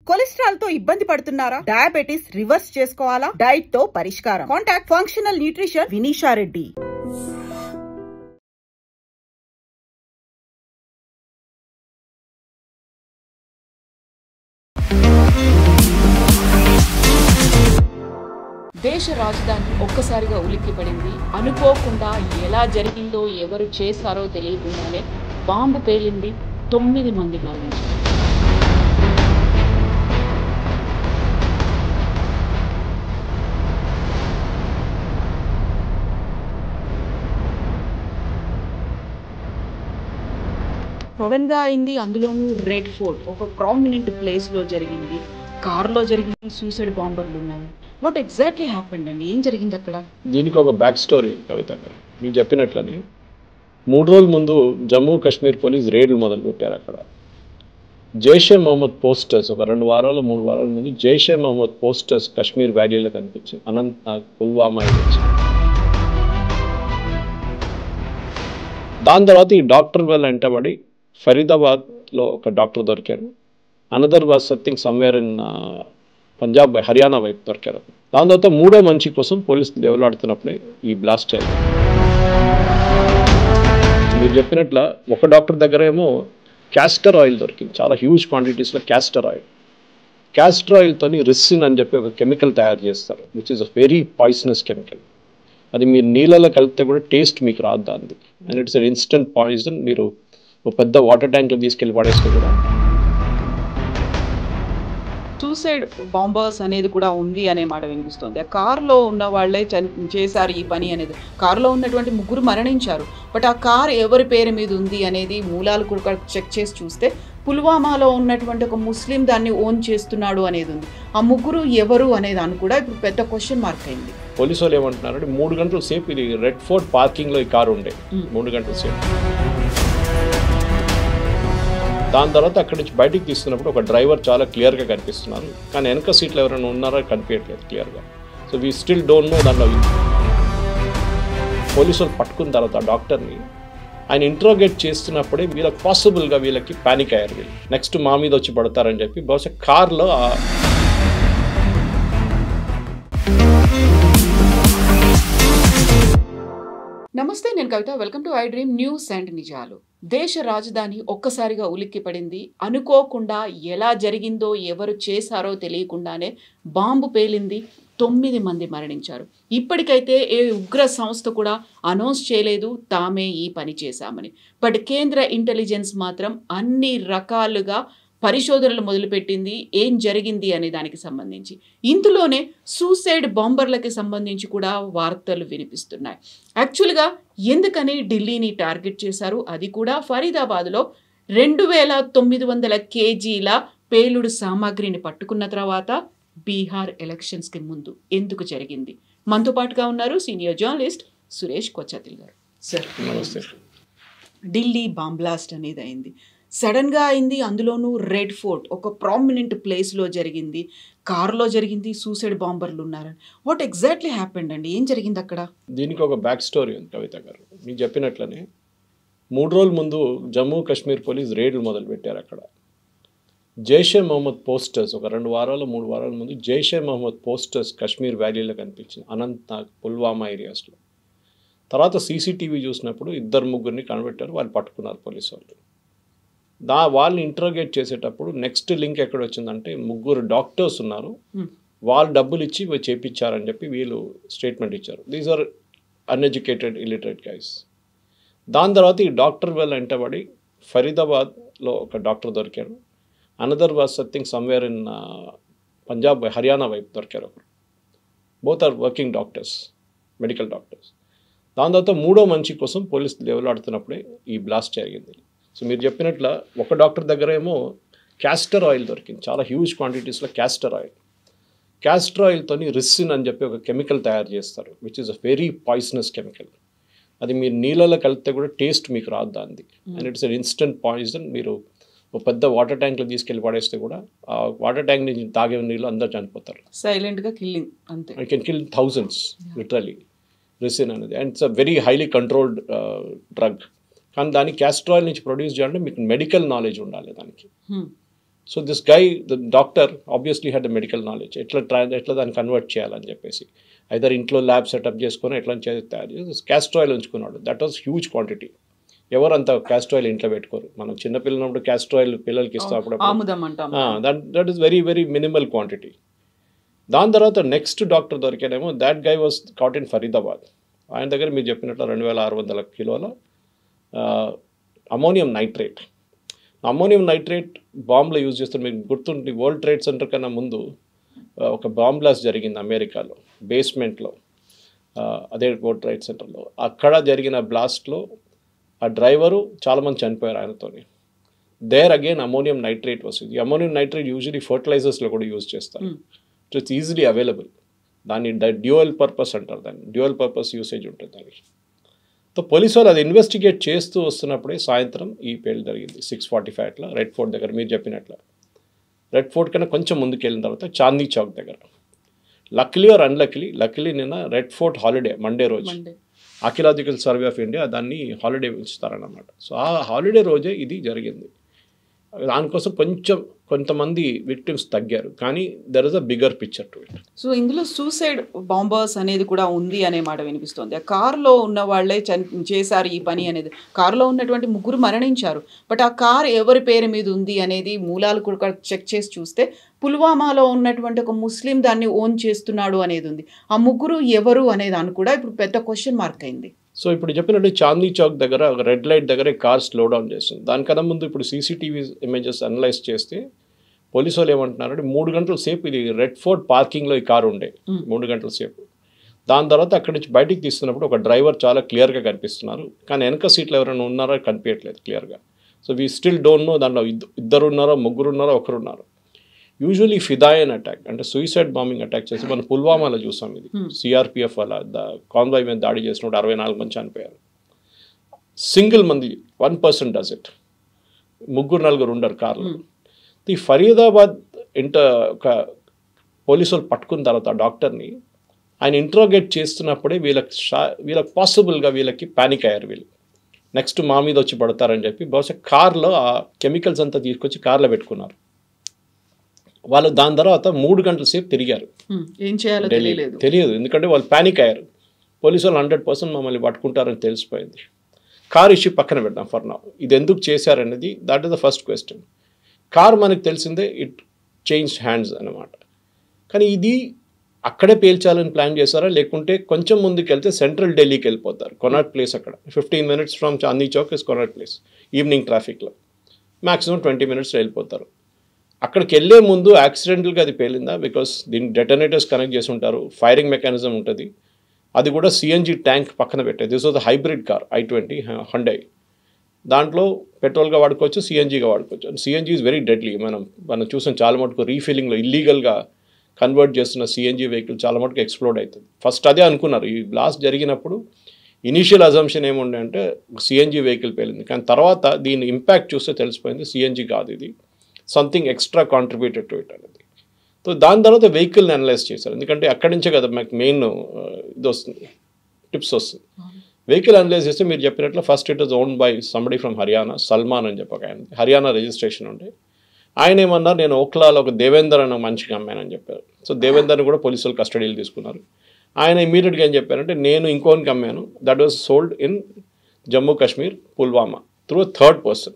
Cholesterol తో ఇబ్బంది పడుతున్నారా? డయాబెటిస్ రివర్స్ చేసుకోవాలా? డైట్ తో పరిష్కారం. Contact functional nutrition Vinisha Reddy. దేశ రాజధాని ఒక్కసారిగా ఉలిక్కిపడింది. అనుకోకుండా ఎలా జరిగిందో ఎవరు చేశారో తెలియకుండానే బాంబు పేలింది. 9 మంది మరణించారు. సడన్గా అయింది. అందులోనూ రెడ్ ఫోర్ట్ ఒక ప్రామినెంట్ ప్లేస్లో జరిగింది. కార్లో జరిగింది. సూసైడ్ బాంబర్లు ఉన్నాయి. వాట్ ఎగ్జాక్ట్లీ హ్యాపెండ్ అండి? ఏం జరిగింది అక్కడ? దీనికి ఒక బ్యాక్ స్టోరీ కవిత గారు. మీకు చెప్పినట్లని 3 రోజుల ముందు జమ్మూ కాశ్మీర్ పోలీస్ రేడ్లు మొదలుపెట్టారు. అక్కడ జైషే మహమ్మద్ పోస్టర్స్ ఒక 2 వారాలు 3 వారాల ముందు జైషే మహమ్మద్ పోస్టర్స్ కాశ్మీర్ వ్యాలీలో కనిపించింది. అనంతనాగ్, పుల్వామా నుంచి. దాని తర్వాత ఈ డాక్టర్ వల్ల వెంటబడి ఫరీదాబాద్లో ఒక డాక్టర్ దొరికారు. Another was something somewhere in Punjab Haryana వైపు దొరికారు. దాని తర్వాత 3వ మనిషి కోసం పోలీసులు దేవులాడుతున్నప్పుడే ఈ బ్లాస్ట్ అయింది. మీరు చెప్పినట్ల ఒక డాక్టర్ దగ్గర ఏమో క్యాస్టర్ ఆయిల్ దొరికింది. చాలా హ్యూజ్ క్వాంటిటీస్లో క్యాస్టర్ ఆయిల్. క్యాస్టర్ ఆయిల్తో రిసిన్ అని చెప్పి ఒక కెమికల్ తయారు చేస్తారు, which is a very poisonous chemical. అది మీరు నీళ్ళలో కలిపితే కూడా టేస్ట్ మీకు రాదు దాన్ని. And it's an instant poison. మీరు ఒక పెద్ద వాటర్ ట్యాంక్లో తీసుకెళ్ళి పడేస్తే కూడా. సూసైడ్ బాంబర్స్ అనేది కూడా ఉంది అనే మాట వినిపిస్తుంది. ఆ కారులో ఉన్న వాళ్ళే చేశారు ఈ పని అనేది. కారులో ఉన్నటువంటి 3 మరణించారు. బట్ ఆ కార్ ఎవరి పేరు మీద ఉంది అనేది మూలాలు కూడా చెక్ చేసి చూస్తే పుల్వామాలో ఉన్నటువంటి ఒక ముస్లిం దాన్ని ఓన్ చేస్తున్నాడు అనేది ఉంది. ఆ 3 ఎవరు అనే దాన్ని కూడా ఇప్పుడు పెద్ద క్వశ్చన్ మార్క్ అయింది. పోలీసు వాళ్ళు ఏమంటున్నారంటే 3 గంటల సేపు ఇది రెడ్ ఫోర్ట్ పార్కింగ్లో ఈ కారు ఉండే 3 గంటల సేపు. దాని తర్వాత అక్కడి నుంచి బయటికి తీస్తున్నప్పుడు ఒక డ్రైవర్ చాలా క్లియర్గా కనిపిస్తున్నారు, కానీ వెనక సీట్లు ఎవరైనా ఉన్నారో కనిపించట్లేదు క్లియర్గా. So we still don't know. దాంట్లో పోలీసు వాళ్ళు పట్టుకున్న తర్వాత డాక్టర్ని ఆయన ఇంట్రోగేట్ చేస్తున్నప్పుడే వీళ్ళకి పాసిబుల్గా వీళ్ళకి ప్యానిక్ అయ్యారు. వీళ్ళు నెక్స్ట్ మా మీద వచ్చి పడతారని చెప్పి బహుశా కార్లో నమస్తే, నేను Kavitha. Welcome to I dream news and నిజాలు. దేశ రాజధాని ఒక్కసారిగా ఉలిక్కిపడింది. అనుకోకుండా ఎలా జరిగిందో ఎవరు చేశారో తెలియకుండానే బాంబు పేలింది. 9 మంది మరణించారు. ఇప్పటికైతే ఏ ఉగ్ర సంస్థ కూడా అనౌన్స్ చేయలేదు తామే ఈ పని చేశామని. బట్ కేంద్ర ఇంటెలిజెన్స్ మాత్రం అన్ని రకాలుగా పరిశోధనలు మొదలుపెట్టింది ఏం జరిగింది అనే దానికి సంబంధించి. ఇందులోనే సూసైడ్ బాంబర్లకి సంబంధించి కూడా వార్తలు వినిపిస్తున్నాయి. యాక్చువల్గా ఎందుకని ఢిల్లీని టార్గెట్ చేశారు? అది కూడా ఫరీదాబాద్లో 2900 కేజీల పేలుడు సామాగ్రిని పట్టుకున్న తర్వాత బీహార్ ఎలక్షన్స్కి ముందు ఎందుకు జరిగింది? మనతో పాటుగా ఉన్నారు సీనియర్ జర్నలిస్ట్ సురేష్ కొచ్చతిల్ గారు. సార్ నమస్తే. ఢిల్లీ బాంబ్ బ్లాస్ట్ అనేది అయింది. సడన్గా అయింది. అందులోనూ రెడ్ ఫోర్ట్ ఒక ప్రామినెంట్ ప్లేస్లో జరిగింది. కార్లో జరిగింది. సూసైడ్ బాంబర్లు ఉన్నారని. వాట్ ఎగ్జాక్ట్లీ హ్యాపెండ్ అండి? ఏం జరిగింది అక్కడ? దీనికి ఒక బ్యాక్ స్టోరీ ఉంది కవిత గారు. మీకు చెప్పినట్లనే 3 రోజుల ముందు జమ్మూ కాశ్మీర్ పోలీస్ రేడ్లు మొదలుపెట్టారు. అక్కడ జైషే మహమ్మద్ పోస్టర్స్ ఒక 2 వారాలు 3 వారాల ముందు జైషే మహమ్మద్ పోస్టర్స్ కాశ్మీర్ వ్యాలీలో కనిపించింది. అనంతనాగ్, పుల్వామా ఏరియాస్లో. తర్వాత సీసీటీవీ చూసినప్పుడు 2-3 కనిపెట్టారు. వాళ్ళు పట్టుకున్నారు పోలీసు వాళ్ళు. వాళ్ళని ఇంట్రోగేట్ చేసేటప్పుడు నెక్స్ట్ లింక్ ఎక్కడ వచ్చిందంటే 3 డాక్టర్స్ ఉన్నారు, వాళ్ళు డబ్బులు ఇచ్చి చేయించారని చెప్పి వీళ్ళు స్టేట్మెంట్ ఇచ్చారు. These are uneducated illiterate guys. దాని తర్వాత ఈ డాక్టర్ వల్ల వెంటబడి ఫరీదాబాద్లో ఒక డాక్టర్ దొరికారు. Another was something somewhere in Punjab Haryana వైపు దొరికారు. Both are working doctors, medical doctors. దాని తర్వాత 3వ మనిషి కోసం పోలీసులు దేవులాడుతున్నప్పుడే ఈ బ్లాస్ట్ జరిగింది. సో మీరు చెప్పినట్ల ఒక డాక్టర్ దగ్గర ఏమో క్యాస్టర్ ఆయిల్ దొరికింది. చాలా హ్యూజ్ క్వాంటిటీస్లో క్యాస్టర్ ఆయిల్. క్యాస్టర్ ఆయిల్తో రిసిన్ అని చెప్పి ఒక కెమికల్ తయారు చేస్తారు, which is a very poisonous chemical. అది మీరు నీళ్ళలో కలిపితే కూడా టేస్ట్ మీకు రాదు దాన్ని. And it's an instant poison. మీరు ఒక పెద్ద వాటర్ ట్యాంక్లో తీసుకెళ్ళి పడేస్తే కూడా ఆ వాటర్ ట్యాంక్ నుంచి తాగే నీళ్ళు అందరూ చనిపోతారు. సైలెంట్గా కిల్లింగ్ అంతే. I can kill thousands literally ricin అనేది. And it's a very highly controlled drug. కానీ దాన్ని క్యాస్టర్ ఆయిల్ నుంచి ప్రొడ్యూస్ చేయాలంటే మీకు మెడికల్ నాలెడ్జ్ ఉండాలి దానికి. So this guy the doctor obviously had the medical knowledge ఎట్లా దాన్ని కన్వర్ట్ చేయాలని చెప్పేసి ఐదర్ ఇంట్లో ల్యాబ్ సెటప్ చేసుకొని ఎట్లా తయారు చేసి క్యాస్టర్ ఆయిల్ ఉంచుకున్నాడు. That was huge quantity. ఎవరు అంత క్యాస్టర్ ఆయిల్ ఇంట్లో పెట్టుకోరు. మనం చిన్నపిల్లనప్పుడు క్యాస్టర్ ఆయిల్ పిల్లలకి ఇస్తాం అప్పుడు. That is very very minimal quantity. దాని తర్వాత నెక్స్ట్ డాక్టర్ దొరికానేమో that guy was caught in Faridabad. ఆయన దగ్గర మీరు చెప్పినట్లు 2600 కిలోల అమోనియం నైట్రేట్. అమోనియం నైట్రేట్ బాంబులో యూజ్ చేస్తారు. మీకు గుర్తుండి వరల్డ్ ట్రేడ్ సెంటర్ కన్నా ముందు ఒక బాంబ్ బ్లాస్ట్ జరిగింది అమెరికాలో బేస్మెంట్లో, అదే వరల్డ్ ట్రేడ్ సెంటర్లో. అక్కడ జరిగిన బ్లాస్ట్లో ఆ డ్రైవరు చాలామంది చనిపోయారు ఆయనతోని. దేర్ అగైన్ అమోనియం నైట్రేట్ వస్తుంది. అమోనియం నైట్రేట్ యూజువలీ ఫర్టిలైజర్స్లో కూడా యూజ్ చేస్తారు. It's easily available. దాన్ని డ్యూయల్ పర్పస్ అంటారు, దాన్ని డ్యూయల్ పర్పస్ యూసేజ్ ఉంటుంది దానికి. సో పోలీసు వాళ్ళు అది ఇన్వెస్టిగేట్ చేస్తూ వస్తున్నప్పుడే సాయంత్రం ఈ పేలు జరిగింది 6:45 అట్లా రెడ్ ఫోర్ట్ దగ్గర. మీరు చెప్పినట్లు రెడ్ ఫోర్ట్ కన్నా కొంచెం ముందుకు వెళ్ళిన తర్వాత చాందీ చౌక్ దగ్గర. లక్లీ ఆర్ లక్లీ నిన్న రెడ్ ఫోర్ట్ హాలిడే, మండే రోజు ఆర్కియలాజికల్ సర్వే ఆఫ్ ఇండియా దాన్ని హాలిడే ఇస్తారన్నమాట. సో ఆ హాలిడే రోజే ఇది జరిగింది. దానికోసం కొంతమంది విక్టిమ్స్ తగ్గారు, కానీ there is a bigger picture to it. So ఇందులో సూసైడ్ బాంబర్స్ అనేది కూడా ఉంది అనే మాట వినిపిస్తుంది. ఆ కారులో ఉన్న వాళ్ళే చేశారు ఈ పని అనేది. కారులో ఉన్నటువంటి 3 మరణించారు. బట్ ఆ కార్ ఎవరి పేరు మీద ఉంది అనేది మూలాలు కూడా చెక్ చేసి చూస్తే పుల్వామాలో ఉన్నటువంటి ఒక ముస్లిం దాన్ని ఓన్ చేస్తున్నాడు అనేది ఉంది. ఆ 3 ఎవరు అనే దాన్ని కూడా ఇప్పుడు పెద్ద క్వశ్చన్ మార్క్ అయింది. సో ఇప్పుడు చెప్పినట్టు చాందీ చౌక్ దగ్గర ఒక రెడ్ లైట్ దగ్గర కార్ స్లో డౌన్ చేస్తుంది. దానికన్నా ముందు ఇప్పుడు సీసీటీవీ ఇమేజెస్ అనలైజ్ చేస్తే పోలీసు వాళ్ళు ఏమంటున్నారంటే 3 గంటల సేపు ఇది రెడ్ ఫోర్ట్ పార్కింగ్లో ఈ కారు ఉండే 3 గంటల సేపు. దాని తర్వాత అక్కడి నుంచి బయటికి తీస్తున్నప్పుడు ఒక డ్రైవర్ చాలా క్లియర్గా కనిపిస్తున్నారు, కానీ వెనక సీట్లో ఎవరైనా ఉన్నారో కనిపించట్లేదు క్లియర్గా. So we still don't know దాంట్లో 2 ఉన్నారో 3 ఉన్నారో 1 ఉన్నారు. యూజువలీ ఫిదాయన్ అటాక్ అంటే సూసైడ్ బాంబింగ్ అటాక్ చేసి మనం పుల్వామాలో చూసాం. ఇది సిఆర్పిఎఫ్ వల్ల కాన్వాయ్ మీద దాడి చేసినప్పుడు 64 మంది చనిపోయారు. సింగిల్ మంది 1% డస్ ఇట్. 3-4 ఉండరు కార్లు. ఈ ఫరీదాబాద్ ఒక పోలీసు వాళ్ళు పట్టుకున్న తర్వాత డాక్టర్ని ఆయన ఇంట్రోగేట్ చేస్తున్నప్పుడే వీళ్ళకి పాసిబుల్గా వీళ్ళకి పానిక్ అయ్యారు. వీళ్ళు నెక్స్ట్ మా మీద వచ్చి పడతారని చెప్పి బహుశా కార్లో ఆ కెమికల్స్ అంతా తీసుకొచ్చి కార్లో పెట్టుకున్నారు. వాళ్ళు దాని తర్వాత 3 గంటల సేపు తిరిగారు. ఏం చేయాలో తెలియదు, ఎందుకంటే వాళ్ళు పానిక్ అయ్యారు. పోలీసు వాళ్ళు 100% మమ్మల్ని పట్టుకుంటారని తెలిసిపోయింది. కార్ ఇష్యూ పక్కన పెడదాం ఫర్ నౌ. ఇది ఎందుకు చేశారనేది that is the first question. Car మనకు తెలిసిందే ఇట్ చేంజ్ హ్యాండ్స్ అన్నమాట. కానీ ఇది అక్కడే పేల్చాలని ప్లాన్ చేశారా, లేకుంటే కొంచెం ముందుకు వెళ్తే సెంట్రల్ ఢిల్లీకి వెళ్ళిపోతారు. కొనాట్ ప్లేస్ అక్కడ 15 minutes from Chandni Chowk is Connaught place. Evening ట్రాఫిక్లో మ్యాక్సిమం 20 minutes వెళ్ళిపోతారు. అక్కడికి వెళ్ళే ముందు యాక్సిడెంటల్గా అది పేలిందా, బికాస్ దీనికి డెటనేటర్స్ కనెక్ట్ చేసి ఉంటారు, ఫైరింగ్ మెకానిజం ఉంటుంది. అది కూడా సిఎన్జి ట్యాంక్ పక్కన పెట్టేది. This was hybrid car i20 హండై. దాంట్లో పెట్రోల్గా వాడుకోవచ్చు, సిఎన్జిగా వాడుకోవచ్చు. And CNG is very deadly. మనం చూసాం చాలా మటుకు రీఫిల్లింగ్లో ఇల్లీగల్గా కన్వర్ట్ చేస్తున్న సిఎన్జి వెహికల్ చాలా మటుకు ఎక్స్ప్లోడ్ అవుతుంది. ఫస్ట్ అదే అనుకున్నారు. ఈ బ్లాస్ట్ జరిగినప్పుడు ఇనీషియల్ అజంప్షన్ ఏముండే అంటే సిఎన్జి వెహికల్ పేలింది, కానీ తర్వాత దీని ఇంపాక్ట్ చూస్తే తెలిసిపోయింది సిఎన్జి కాదు, ఇది something extra contributed to it అనేది. సో దాని తర్వాత వెహికల్ని అనలైజ్ చేశారు, ఎందుకంటే అక్కడి నుంచే కదా మాకు మెయిన్ ఇది వస్తుంది, టిప్స్ వస్తుంది. వెహికల్ అనలైజ్ చేస్తే మీరు చెప్పినట్లు first it is owned by somebody from Haryana, Salman అని చెప్పక ఆయన హర్యానా రిజిస్ట్రేషన్ ఉండే. ఆయన ఏమన్నారు, నేను ఓక్లాలో ఒక దేవేందర్ అన్న మంచిగా అమ్మానని చెప్పారు. సో దేవేందర్ని కూడా పోలీసులు కస్టడీలు తీసుకున్నారు. ఆయన ఇమీడియట్గా ఏం చెప్పారంటే నేను ఇంకోనికి అమ్మాను, that was sold in Jammu Kashmir Pulwama through 3rd person.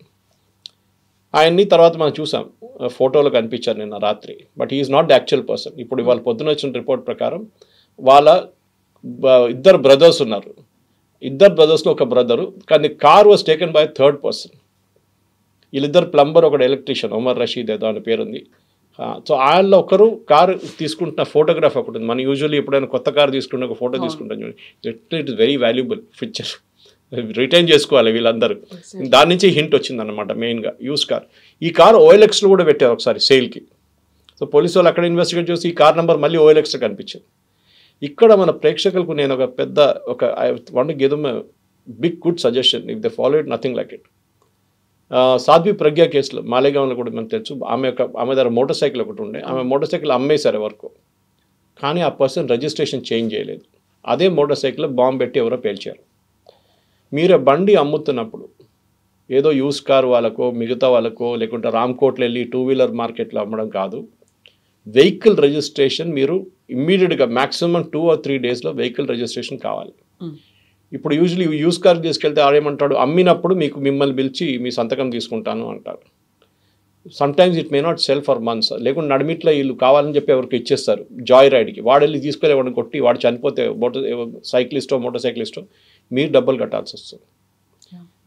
ఆయన్ని తర్వాత మనం చూసాం, ఫోటోలో కనిపించారు నిన్న రాత్రి, but he is not the actual person. ఇప్పుడు వాళ్ళ పొద్దున వచ్చిన రిపోర్ట్ ప్రకారం వాళ్ళ 2 brothers ఉన్నారు. 2 brothersలో ఒక బ్రదరు, కానీ car was taken by 3rd person. వీళ్ళిద్దరు ప్లంబర్, ఒకడు ఎలక్ట్రీషియన్, ఉమర్ రషీద్ ఏదో అని పేరు ఉంది. సో వాళ్ళ ఒకరు కారు తీసుకుంటున్న ఫోటోగ్రాఫ్ ఒకటి ఉంది. మనం యూజువల్లీ ఎప్పుడైనా కొత్త కారు తీసుకుంటే ఒక ఫోటో తీసుకుంటాం చూడండి, it is very valuable picture, retain చేసుకోవాలి వీళ్ళందరూ. దాని నుంచి హింట్ వచ్చిందన్నమాట మెయిన్గా యూస్ కార్. ఈ కార్ OLXలో కూడా పెట్టారు ఒకసారి సేల్కి. సో పోలీసు వాళ్ళు అక్కడ ఇన్వెస్టిగేట్ చేసి ఈ కార్ నెంబర్ మళ్ళీ OLXలో కనిపించింది. ఇక్కడ మన ప్రేక్షకులకు నేను I want to give them big good suggestion, if they follow it nothing like it. Sadhvi Pragya కేసులో మాలేగాంలో కూడా మనకు తెలుసు, ఆమె దగ్గర మోటార్ సైకిల్ ఒకటి ఉండే, ఆమె మోటార్ సైకిల్ అమ్మేశారు ఎవరికో, కానీ ఆ పర్సన్ రిజిస్ట్రేషన్ చేంజ్ చేయలేదు. అదే మోటార్ సైకిల్లో బాంబు పెట్టి ఎవరో పేల్చారు. మీరు బండి అమ్ముతున్నప్పుడు ఏదో యూస్ కార్ వాళ్ళకో మిగతా వాళ్ళకో లేకుంటే రామ్కోట్లో వెళ్ళి 2-వీలర్ మార్కెట్లో అమ్మడం కాదు. వెహికల్ రిజిస్ట్రేషన్ మీరు ఇమ్మీడియట్గా మ్యాక్సిమం 2 or 3 డేస్లో వెహికల్ రిజిస్ట్రేషన్ కావాలి. ఇప్పుడు యూజువలీ యూస్ కార్ తీసుకెళ్తే ఆడేమంటాడు, అమ్మినప్పుడు మిమ్మల్ని పిలిచి మీ సంతకం తీసుకుంటాను అంటారు. Sometimes it may not cell for months. లేకుంటే నడిమిట్లో వీళ్ళు కావాలని చెప్పి ఎవరికి ఇచ్చేస్తారు జాయ్ రైడ్కి. వాడు వెళ్ళి తీసుకెళ్ళి ఎవరిని కొట్టి వాడు చనిపోతే మోటార్ సైక్లిస్టో మీరు డబ్బులు కట్టాల్సి వస్తుంది.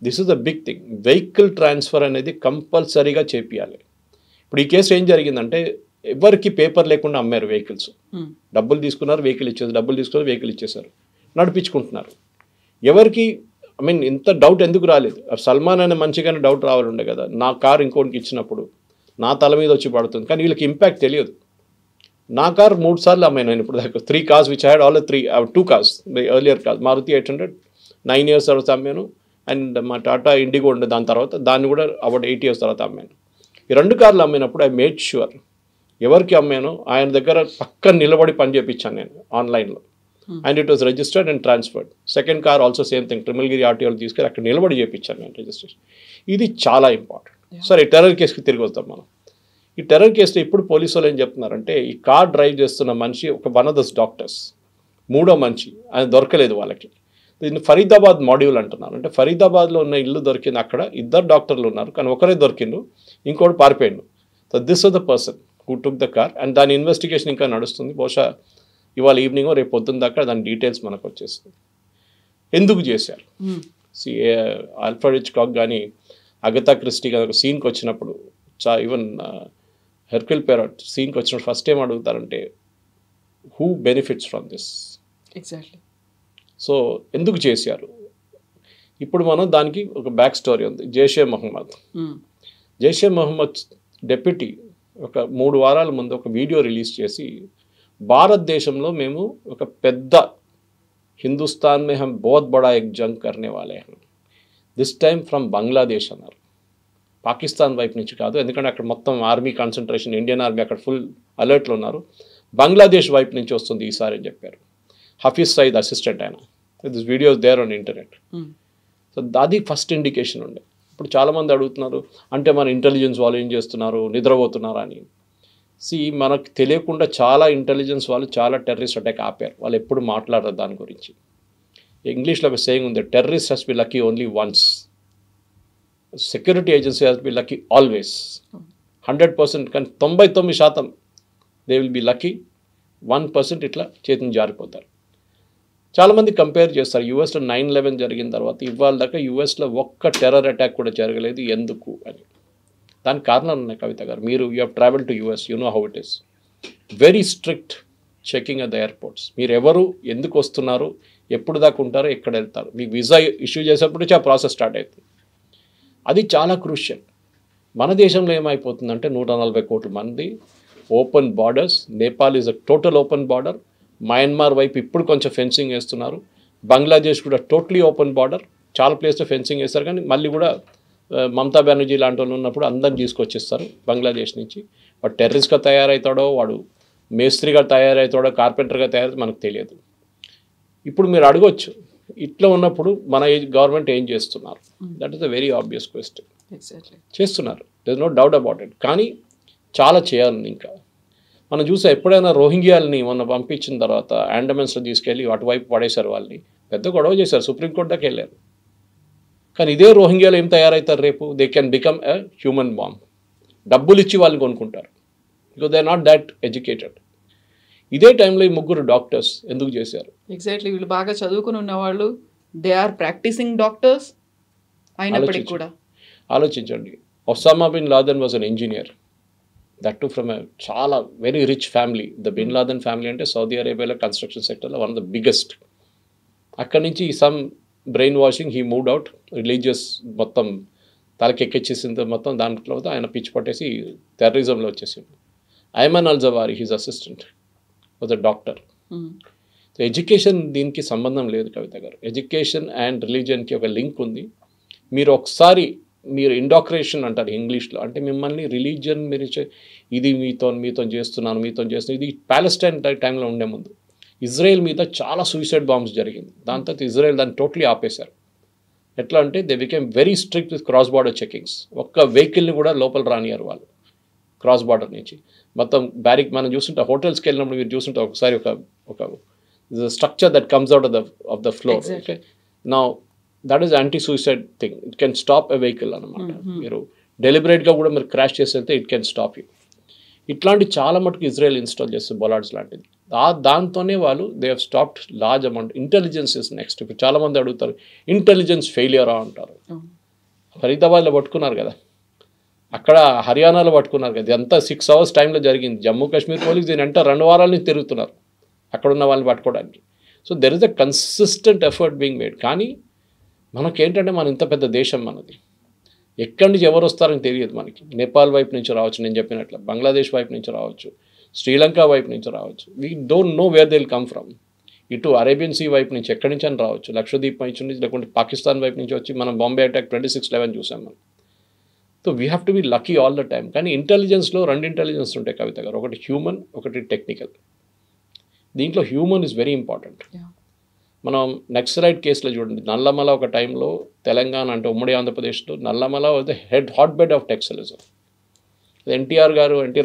This is the big thing. Vehicle transfer అనేది కంపల్సరీగా చేపియాలి. ఇప్పుడు ఈ కేసు ఏం జరిగిందంటే ఎవరికి పేపర్ లేకుండా అమ్మారు వెహికల్స్. డబ్బులు తీసుకున్నారు, వెహికల్ ఇచ్చేసారు, డబ్బులు తీసుకున్నారు, వెహికల్ ఇచ్చేసారు, నడిపించుకుంటున్నారు. ఎవరికి ఇంత డౌట్ ఎందుకు రాలేదు? సల్మాన్ అనే మంచిగానే డౌట్ రావాలి ఉండే కదా, నా కారు ఇంకోటికి ఇచ్చినప్పుడు నా తల మీద వచ్చి పడుతుంది. కానీ వీళ్ళకి ఇంపాక్ట్ తెలియదు. నా కారు 3 సార్లు అమ్మాయి నేను ఇప్పుడు దాకా. 3 cars which had all 2 cars earlier car. Maruti 800 9 years తర్వాత అమ్మాను. అండ్ మా టాటా ఇండిగో ఉండే దాని తర్వాత, దాన్ని కూడా అబౌట్ 8 years తర్వాత అమ్మాను. ఈ 2 కార్లు అమ్మినప్పుడు ఐ మేడ్ ష్యూర్ ఎవరికి అమ్మానో ఆయన దగ్గర పక్కన నిలబడి పని చేయించాను నేను ఆన్లైన్లో. And it was registered and transferred. Second car also same thing, Trimulgherry ఆర్టీఓలు తీసుకెళ్ళి అక్కడ నిలబడి చేయించాను నేను రిజిస్ట్రేషన్. ఇది చాలా ఇంపార్టెంట్. సరే, టెర్రర్ కేసుకి తిరిగి వస్తాం మనం. ఈ టెర్రర్ కేసులో ఇప్పుడు పోలీసు వాళ్ళు ఏం చెప్తున్నారంటే, ఈ కార్ డ్రైవ్ చేస్తున్న మనిషి వన్ ఆఫ్ ద డాక్టర్స్, 3వ మనిషి, ఆయన దొరకలేదు వాళ్ళకి. దీన్ని ఫరీదాబాద్ మాడ్యూల్ అంటున్నారు. అంటే ఫరీదాబాద్లో ఉన్న ఇల్లు దొరికింది, అక్కడ 2 డాక్టర్లు ఉన్నారు కానీ ఒకరే దొరికిండు, ఇంకోటి పారిపోయిండు. So this was the person who took the car. And దాని ఇన్వెస్టిగేషన్ ఇంకా నడుస్తుంది. బహుశా ఇవాళ ఈవినింగ్ రేపు పొద్దున్న దాకా దాని డీటెయిల్స్ మనకు వచ్చేస్తుంది. ఎందుకు చేశారు? ఆల్ఫ్రెడ్ హిచ్కాక్ కానీ అగతా క్రిస్టీ కానీ ఒక సీన్కి వచ్చినప్పుడు, ఈవెన్ హెర్క్యుల్ పెరాట్ సీన్కి వచ్చినప్పుడు ఫస్ట్ ఏం అడుగుతారంటే, who benefits from this? Exactly. So ఎందుకు చేశారు? ఇప్పుడు మనం దానికి ఒక బ్యాక్ స్టోరీ ఉంది. జైషే మహమ్మద్ డెప్యూటీ ఒక 3 వారాల ముందు ఒక వీడియో రిలీజ్ చేసి, భారతదేశంలో మేము ఒక పెద్ద హిందుస్థాన్ మే హమ్ బహుత్ బడా ఎక్ జంగ్ కర్నే వాలే హం, దిస్ టైమ్ ఫ్రమ్ బంగ్లాదేశ్ అన్నారు. పాకిస్తాన్ వైపు నుంచి కాదు, ఎందుకంటే అక్కడ మొత్తం ఆర్మీ కాన్సన్ట్రేషన్, ఇండియన్ ఆర్మీ అక్కడ ఫుల్ అలర్ట్లో ఉన్నారు. బంగ్లాదేశ్ వైపు నుంచి వస్తుంది ఈసారి అని చెప్పారు. హఫీజ్ సయీద్ అసిస్టెంట్ ఆయన. This videos there on internet. So అది ఫస్ట్ ఇండికేషన్ ఉండే. ఇప్పుడు చాలామంది అడుగుతున్నారు, అంటే మన ఇంటెలిజెన్స్ వాళ్ళు ఏం చేస్తున్నారు, నిద్రపోతున్నారా అని. మనకు తెలియకుండా చాలా ఇంటెలిజెన్స్ వాళ్ళు చాలా టెర్రరిస్ట్ అటాక్ ఆపారు. వాళ్ళు ఎప్పుడు మాట్లాడరు దాని గురించి. ఇంగ్లీష్లో ఒక సేయింగ్ ఉంది, terrorist has B lucky only once, security agency has B lucky always. 100%, కానీ 99% దే విల్ బి లక్కీ, 1% ఇట్లా చేతిని జారిపోతారు. చాలామంది కంపేర్ చేస్తారు, యూఎస్లో 9/11 జరిగిన తర్వాత ఇవాళ దాకా యూఎస్లో ఒక్క టెర్రర్ అటాక్ కూడా జరగలేదు, ఎందుకు అని. దానికి కారణాలు ఉన్నాయి కవిత గారు. మీరు you have travel to US, you know how it is. Very strict checking at the airports. మీరు ఎవరు, ఎందుకు వస్తున్నారు, ఎప్పుడు దాకా ఉంటారో, ఎక్కడ వెళ్తారు, మీకు వీసా ఇష్యూ చేసేప్పుడు ఆ ప్రాసెస్ స్టార్ట్ అవుతుంది. అది చాలా క్రూషియల్. మన దేశంలో ఏమైపోతుందంటే 140 కోట్ల మంది, open borders. Nepal is a total open border. Myanmar వైపు ఇప్పుడు కొంచెం ఫెన్సింగ్ వేస్తున్నారు. బంగ్లాదేశ్ కూడా టోటలీ ఓపెన్ బార్డర్. చాలా ప్లేస్లో ఫెన్సింగ్ వేస్తారు, కానీ మళ్ళీ కూడా మమతా బెనర్జీ లాంటి వాళ్ళు ఉన్నప్పుడు అందరిని తీసుకొచ్చేస్తారు బంగ్లాదేశ్ నుంచి. వాడు టెర్రరిస్ట్గా తయారవుతాడో, వాడు మేస్త్రిగా తయారవుతాడో, కార్పెంటర్గా తయారవుతాడో మనకు తెలియదు. ఇప్పుడు మీరు అడగొచ్చు, ఇట్లా ఉన్నప్పుడు మన గవర్నమెంట్ ఏం చేస్తున్నారు? That is a very obvious question. చేస్తున్నారు, there is no doubt about it. కానీ చాలా చేయాలి ఇంకా. మనం చూసా, ఎప్పుడైనా రోహింగ్యాలని మొన్న పంపించిన తర్వాత అండమాన్స్లో తీసుకెళ్ళి అటువైపు పడేశారు. వాళ్ళని పెద్ద గొడవ చేశారు, సుప్రీంకోర్టు దాకా వెళ్ళారు. కానీ ఇదే రోహింగ్యాలు ఏం తయారవుతారు రేపు? They can become a human bomb. డబ్బులు ఇచ్చి వాళ్ళని కొనుక్కుంటారు, because they are not that educated. ఇదే టైంలో ఈ 3 డాక్టర్స్ ఎందుకు చేశారు? ఎగ్జాక్ట్లీ, వీళ్ళు బాగా చదువుకుని ఉన్నవాళ్ళు, దే ఆర్ ప్రాక్టీసింగ్ డాక్టర్స్ అయినప్పటికీ కూడా. ఆలోచించండి, Osama bin Laden was an engineer, that too from చాలా very rich family. The bin Laden family అంటే సౌదీ అరేబియాలో కన్స్ట్రక్షన్ సెక్టర్లో వన్ ఆఫ్ ద బిగ్గెస్ట్. అక్కడి నుంచి some brainwashing, he moved out. Religious మొత్తం తలకెక్కిచ్చేసింది మొత్తం. దాంట్లో ఆయన పిచ్చి పట్టేసి టెర్రరిజంలో వచ్చేసింది. Ayman al Zawahiri, his assistant, was a doctor. So education దీనికి సంబంధం లేదు కవిత గారు. ఎడ్యుకేషన్ అండ్ రిలీజియన్కి ఒక లింక్ ఉంది. మీరు ఇండాక్రేషన్ అంటారు ఇంగ్లీష్లో, అంటే మిమ్మల్ని రిలీజియన్ మీరు ఇది మీతో చేస్తున్నాను. ఇది ప్యాలెస్టైన్ టైంలో ఉండే ముందు ఇజ్రాయెల్ మీద చాలా సూసైడ్ బాంబ్స్ జరిగింది. దాని తర్వాత ఇజ్రాయెల్ దాన్ని టోటలీ ఆపేశారు. ఎట్లా అంటే they became very strict with cross border checkings. ఒక్క వెహికల్ని కూడా లోపల రానియారు వాళ్ళు క్రాస్ బార్డర్ నుంచి. మొత్తం మనం చూస్తుంటే హోటల్స్కి వెళ్ళినప్పుడు మీరు చూస్తుంటే ఒకసారి ఒక structure that comes out of the floor. Okay, now that is anti suicide thing. It can stop a vehicle అనమాట. మీరు డెలిబరేట్గా కూడా మీరు క్రాష్ చేసి వెళ్తే ఇట్ కెన్ స్టాప్ యూ. ఇట్లాంటి చాలా మటుకు ఇజ్రాయెల్ ఇన్స్టాల్ చేస్తుంది బొలార్డ్స్ లాంటిది. దాంతోనే వాళ్ళు they have stopped large amount. Intelligence is next. ఇప్పుడు చాలామంది అడుగుతారు ఇంటెలిజెన్స్ ఫెయిలియరా అంటారు. ఫరీదాబాద్లో పట్టుకున్నారు కదా, అక్కడ హర్యానాలో పట్టుకున్నారు కదా, ఇదంతా 6 hours టైంలో జరిగింది. జమ్మూ కాశ్మీర్ పోలీస్ దీని అంటే 2 వారాల నుంచి తిరుగుతున్నారు అక్కడున్న వాళ్ళని పట్టుకోవడానికి. So there is a consistent effort being made. కానీ మనకేంటంటే మన ఇంత పెద్ద దేశం మనది, ఎక్కడి నుంచి ఎవరు వస్తారని తెలియదు మనకి. నేపాల్ వైపు నుంచి రావచ్చు, నేను చెప్పినట్లు బంగ్లాదేశ్ వైపు నుంచి రావచ్చు, శ్రీలంక వైపు నుంచి రావచ్చు. We don't know where they will come from. ఇటు అరేబియన్ సీ వైపు నుంచి ఎక్కడి నుంచి అని రావచ్చు, లక్షద్వీప్ వైపు నుంచి, లేకుంటే పాకిస్తాన్ వైపు నుంచి వచ్చి మనం బాంబే అటాక్ 26/11 చూసాం మనం. So we have to be lucky all the time. కానీ ఇంటెలిజెన్స్లో 2 ఇంటెలిజెన్స్ ఉంటాయి కవిత గారు, ఒకటి హ్యూమన్, ఒకటి టెక్నికల్. దీంట్లో హ్యూమన్ ఇస్ వెరీ ఇంపార్టెంట్. మనం నక్సలైట్ కేసులో చూడండి, నల్లమల ఒక టైంలో తెలంగాణ అంటే ఉమ్మడి ఆంధ్రప్రదేశ్లో Nallamala was the hotbed of Naxalism. NT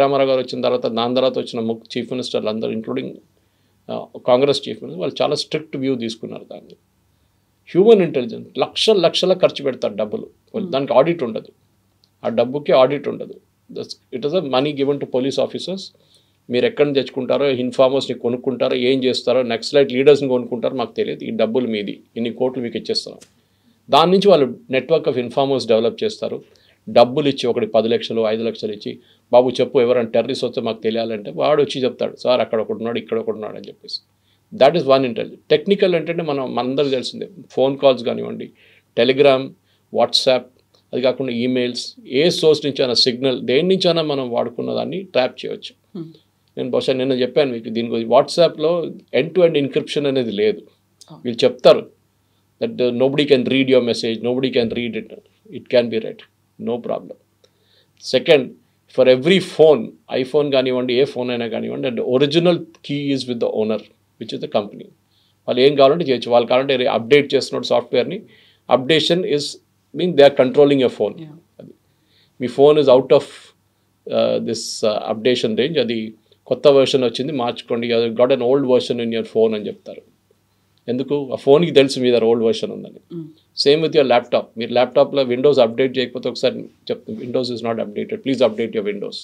Rama Rao గారు వచ్చిన తర్వాత, దాని తర్వాత వచ్చిన చీఫ్ మినిస్టర్లు అందరూ ఇంక్లూడింగ్ కాంగ్రెస్ చీఫ్ మినిస్టర్ వాళ్ళు చాలా స్ట్రిక్ట్ వ్యూ తీసుకున్నారు దాన్ని. హ్యూమన్ ఇంటెలిజెన్స్ లక్షల ఖర్చు పెడతారు డబ్బులు, దానికి ఆడిట్ ఉండదు, ఆ డబ్బుకి ఆడిట్ ఉండదు. It is a money given to police officers. మీరు ఎక్కడి నుంచి తెచ్చుకుంటారో, ఇన్ఫార్మర్స్ని కొనుక్కుంటారో, ఏం చేస్తారో, నక్సలైట్ లీడర్స్ని కొనుక్కుంటారో మాకు తెలియదు, ఈ డబ్బులు మీది, ఇన్ని కోట్లు మీకు ఇచ్చేస్తున్నాం. దాని నుంచి వాళ్ళు నెట్వర్క్ ఆఫ్ ఇన్ఫార్మర్స్ డెవలప్ చేస్తారు. డబ్బులు ఇచ్చి ఒకటి 10 లక్షలు 5 లక్షలు ఇచ్చి, బాబు చెప్పు ఎవరైనా టెర్రరిస్ట్ వస్తే మాకు తెలియాలంటే వాడు వచ్చి చెప్తాడు, సార్ అక్కడ ఒకడున్నాడు, ఇక్కడ ఒకడున్నాడు అని చెప్పేసి. That is one intelligence. Technical ఏంటంటే మనందరికీ తెలిసిందే, ఫోన్ కాల్స్ కానివ్వండి, టెలిగ్రామ్, వాట్సాప్, అది కాకుండా ఈమెయిల్స్, ఏ సోర్స్ నుంచి అయినా, సిగ్నల్, దేని నుంచి అయినా మనం వాడుకున్న దాన్ని ట్రాప్ చేయవచ్చు. నేను బహుశా నిన్న చెప్పాను మీకు దీని గురించి. వాట్సాప్లో ఎండ్ టు ఎండ్ ఎన్క్రిప్షన్ అనేది లేదు. వీళ్ళు చెప్తారు that nobody can read your message, nobody can read it, it can be read, no problem. Second, for every phone, iPhone కానివ్వండి, ఏ ఫోన్ అయినా కానివ్వండి, and original key is with the owner which is the company. వాళ్ళు ఏం కావాలంటే చేయొచ్చు. వాళ్ళు కావాలంటే అప్డేట్ చేస్తున్నాడు సాఫ్ట్వేర్ని, updation is mean they are controlling your phone. అది మీ phone is out of this updation range, అది కొత్త వర్షన్ వచ్చింది మార్చుకోండి, got an old version in your phone అని చెప్తారు. ఎందుకు? ఆ ఫోన్కి తెలుసు మీ దగ్గర ఓల్డ్ వర్షన్ ఉందని. Same with your laptop. మీరు ల్యాప్టాప్లో విండోస్ అప్డేట్ చేయకపోతే ఒకసారి చెప్తాను, windows is not updated, please update your windows.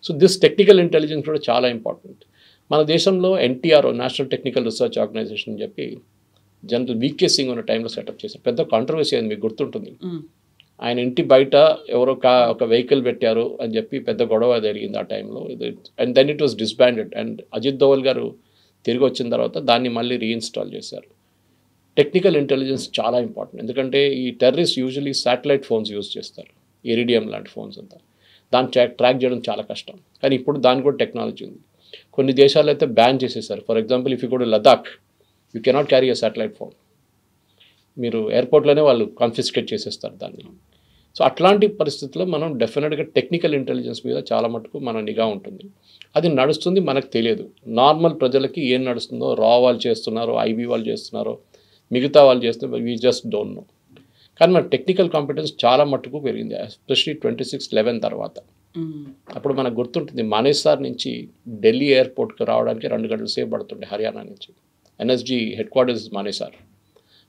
So this technical intelligence కూడా చాలా ఇంపార్టెంట్. మన దేశంలో NTR, national technical research organisation అని చెప్పి జనరల్ వీకే సింగ్ ఉన్న టైంలో సెటప్ చేశారు. పెద్ద కాంట్రవర్సీ అది మీకు గుర్తుంటుంది. ఆయన ఇంటి బయట ఎవరో ఒక వెహికల్ పెట్టారు అని చెప్పి పెద్ద గొడవ జరిగింది ఆ టైంలో. And then it was disbanded. And Ajit Doval గారు తిరిగి వచ్చిన తర్వాత దాన్ని మళ్ళీ రీఇన్స్టాల్ చేశారు. టెక్నికల్ ఇంటెలిజెన్స్ చాలా ఇంపార్టెంట్. ఎందుకంటే ఈ terrorist usually satellite phones use చేస్తారు, ఇరిడియం లాంటి ఫోన్స్ అంతా. దాన్ని ట్రాక్ చేయడం చాలా కష్టం. కానీ ఇప్పుడు దానికి కూడా టెక్నాలజీ ఉంది. కొన్ని దేశాలు అయితే బ్యాన్ చేసేసారు. For example, if you go to Ladakh, you cannot carry a satellite phone. మీరు ఎయిర్పోర్ట్లోనే వాళ్ళు కాన్ఫిస్కేట్ చేసేస్తారు దాన్ని. సో అట్లాంటి పరిస్థితుల్లో మనం డెఫినెట్గా టెక్నికల్ ఇంటెలిజెన్స్ మీద చాలా మటుకు మన నిఘా ఉంటుంది. అది నడుస్తుంది, మనకు తెలియదు. నార్మల్ ప్రజలకి ఏం నడుస్తుందో, రా వాళ్ళు చేస్తున్నారో, ఐబీ వాళ్ళు చేస్తున్నారో, మిగతా వాళ్ళు చేస్తున్నారో, వీ జస్ట్ డోంట్ నో. కానీ మన టెక్నికల్ కాంపిటెన్స్ చాలా మటుకు పెరిగింది, ఎస్పెషలీ 26/11 తర్వాత. అప్పుడు మనకు గుర్తుంటుంది, మానేసార్ నుంచి ఢిల్లీ ఎయిర్పోర్ట్కి రావడానికి 2 గంటల సేపు పడుతుండే హర్యానా నుంచి. NSG headquarters Manesar.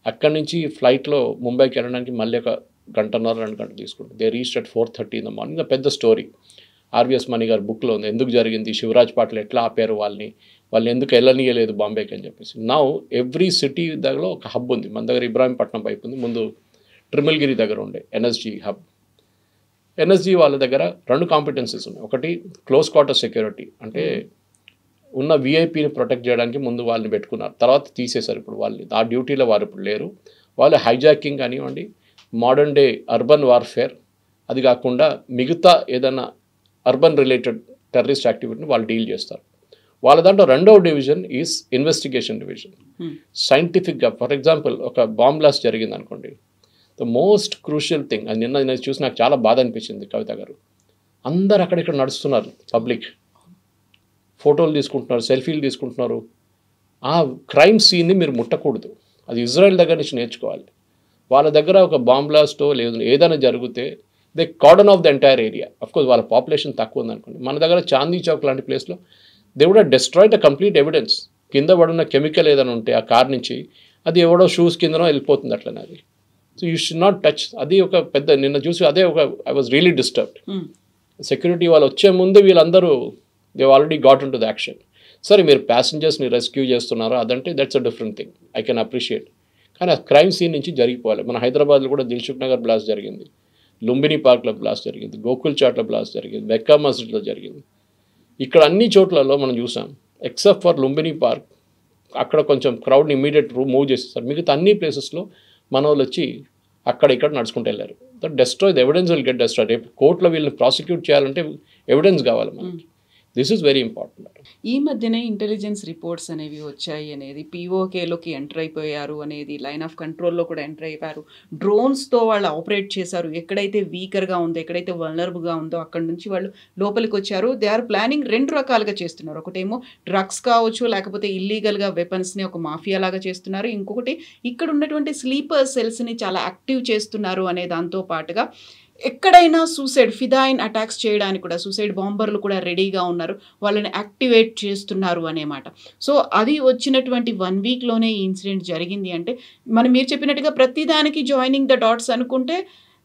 అక్కడి నుంచి ఫ్లైట్లో ముంబైకి వెళ్ళడానికి మళ్ళీ ఒక 1.5 2 గంటలు తీసుకుంటుంది. They reach at 4:30 in the morning. పెద్ద స్టోరీ ఆర్వీఎస్ మణి గారి బుక్లో ఉంది, ఎందుకు జరిగింది, శివరాజ్ పాటిల్ ఎట్లా ఆపారు వాళ్ళు ఎందుకు వెళ్ళనీయలేదు బాంబేకి అని చెప్పేసి. నౌ ఎవ్రీ సిటీ దగ్గర ఒక హబ్ ఉంది. మన దగ్గర ఇబ్రాహీంపట్నం వైపు ఉంది, ముందు ట్రిమిల్గిరి దగ్గర ఉండే ఎన్ఎస్జీ హబ్. ఎన్ఎస్జీ వాళ్ళ దగ్గర 2 కాంపిటెన్సీస్ ఉన్నాయి. ఒకటి క్లోజ్ క్వార్టర్ సెక్యూరిటీ, అంటే ఉన్న విఐపీని ప్రొటెక్ట్ చేయడానికి ముందు వాళ్ళని పెట్టుకున్నారు, తర్వాత తీసేశారు. ఇప్పుడు వాళ్ళు ఆ డ్యూటీలో వారు ఇప్పుడు లేరు. వాళ్ళు హైజాకింగ్ కానివ్వండి, మోడర్న్ డే అర్బన్ వార్ఫేర్, అది కాకుండా మిగతా ఏదైనా అర్బన్ రిలేటెడ్ టెర్రరిస్ట్ యాక్టివిటీని వాళ్ళు డీల్ చేస్తారు. వాళ్ళ దాంట్లో 2వ డివిజన్ ఈజ్ ఇన్వెస్టిగేషన్ డివిజన్. సైంటిఫిక్గా, ఫర్ ఎగ్జాంపుల్, ఒక బాంబ్ బ్లాస్ట్ జరిగింది అనుకోండి, ద మోస్ట్ క్రూషియల్ థింగ్, అది నిన్న చూసి నాకు చాలా బాధ అనిపించింది కవిత గారు. అందరు అక్కడిక్కడ నడుస్తున్నారు, పబ్లిక్ ఫోటోలు తీసుకుంటున్నారు, సెల్ఫీలు తీసుకుంటున్నారు. ఆ క్రైమ్ సీన్ని మీరు ముట్టకూడదు. అది ఇజ్రాయెల్ దగ్గర నుంచి నేర్చుకోవాలి. వాళ్ళ దగ్గర ఒక బాంబ్ బ్లాస్టో లేదు ఏదైనా జరిగితే they cordon off the entire area. Of course వాళ్ళ పాపులేషన్ తక్కువ ఉందనుకోండి. మన దగ్గర చాందీ చౌక్ లాంటి ప్లేస్లో they would have destroyed the complete evidence. కింద పడిన కెమికల్ ఏదైనా ఉంటే ఆ కార్ నుంచి అది ఎవడో షూస్ కిందనో వెళ్ళిపోతుంది అట్లనే అది. So you should not touch. అది ఒక పెద్ద నిన్న చూసి అదే ఒక I was really disturbed. Security వాళ్ళు వచ్చే ముందు వీళ్ళందరూ they already got in to the action. సరే మీరు ప్యాసింజర్స్ని రెస్క్యూ చేస్తున్నారో అదంటే that's a different thing, I can appreciate. కానీ ఆ క్రైమ్ సీన్ నుంచి జరిగిపోవాలి. మన హైదరాబాద్లో కూడా దిల్సుఖ్ నగర్ బ్లాస్ట్ జరిగింది, లుంబిని పార్క్లో బ్లాస్ట్ జరిగింది, గోకుల్ చాట్లో బ్లాస్ట్ జరిగింది, మెక్కా మస్జిద్లో జరిగింది. ఇక్కడ అన్ని చోట్లలో మనం చూసాం ఎక్సెప్ట్ ఫర్ లుంబిని పార్క్. అక్కడ కొంచెం క్రౌడ్ని ఇమీడియట్ మూవ్ చేసేస్తారు. మిగతా అన్ని ప్లేసెస్లో మన వాళ్ళు వచ్చి అక్కడ ఇక్కడ నడుచుకుంటూ వెళ్ళారు. That destroy the evidence will get destroy. రేపు కోర్టులో వీళ్ళని ప్రాసిక్యూట్ చేయాలంటే ఎవిడెన్స్ కావాలి మనకి. This is very important. ఈ మధ్యనే ఇంటెలిజెన్స్ రిపోర్ట్స్ అనేవి వచ్చాయి అనేది, పీఓకేలోకి ఎంటర్ అయిపోయారు అనేది, లైన్ ఆఫ్ కంట్రోల్లో కూడా ఎంటర్ అయిపోయారు, డ్రోన్స్తో వాళ్ళు ఆపరేట్ చేశారు, ఎక్కడైతే వీకర్గా ఉందో ఎక్కడైతే వల్నరబుల్గా ఉందో అక్కడ నుంచి వాళ్ళు లోపలికి వచ్చారు. దే ఆర్ ప్లానింగ్ 2 రకాలుగా చేస్తున్నారు. ఒకటేమో డ్రగ్స్ కావచ్చు, లేకపోతే ఇల్లీగల్గా వెపన్స్ని ఒక మాఫియా లాగా చేస్తున్నారు. ఇంకొకటి ఇక్కడ ఉన్నటువంటి స్లీపర్ సెల్స్ని చాలా యాక్టివ్ చేస్తున్నారు అనే దాంతో పాటుగా ఎక్కడైనా సూసైడ్ ఫిదాయిన్ అటాక్స్ చేయడానికి కూడా సూసైడ్ బాంబర్లు కూడా రెడీగా ఉన్నారు, వాళ్ళని యాక్టివేట్ చేస్తున్నారు అనేమాట. సో అది వచ్చినటువంటి 1 వీక్లోనే ఈ ఇన్సిడెంట్ జరిగింది అంటే మీరు చెప్పినట్టుగా ప్రతిదానికి జాయినింగ్ ద డాట్స్ అనుకుంటే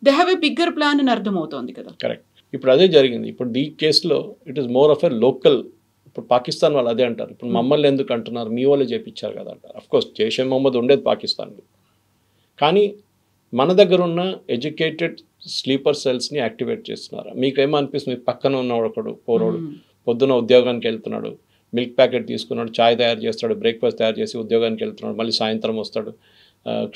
they have a bigger plan అని అర్థమవుతోంది కదా. కరెక్ట్. ఇప్పుడు అదే జరిగింది. ఇప్పుడు ఈ కేసులో it is more of a local. ఇప్పుడు పాకిస్తాన్ వాళ్ళు అదే అంటారు. ఇప్పుడు మమ్మల్ని ఎందుకు అంటున్నారు, మీ వాళ్ళే చేయించారు కదా అంటారు. అఫ్కోర్స్ జైషే మొహమ్మద్ ఉండేది పాకిస్తాన్లో, కానీ మన దగ్గర ఉన్న ఎడ్యుకేటెడ్ స్లీపర్ సెల్స్ని యాక్టివేట్ చేస్తున్నారు. మీకేమో అనిపిస్తుంది, పక్కన ఉన్నవాడు ఒకడు పోరోడు పొద్దున ఉద్యోగానికి వెళ్తున్నాడు, మిల్క్ ప్యాకెట్ తీసుకున్నాడు, చాయ్ తయారు చేస్తాడు, బ్రేక్ఫాస్ట్ తయారు చేసి ఉద్యోగానికి వెళ్తున్నాడు, మళ్ళీ సాయంత్రం వస్తాడు,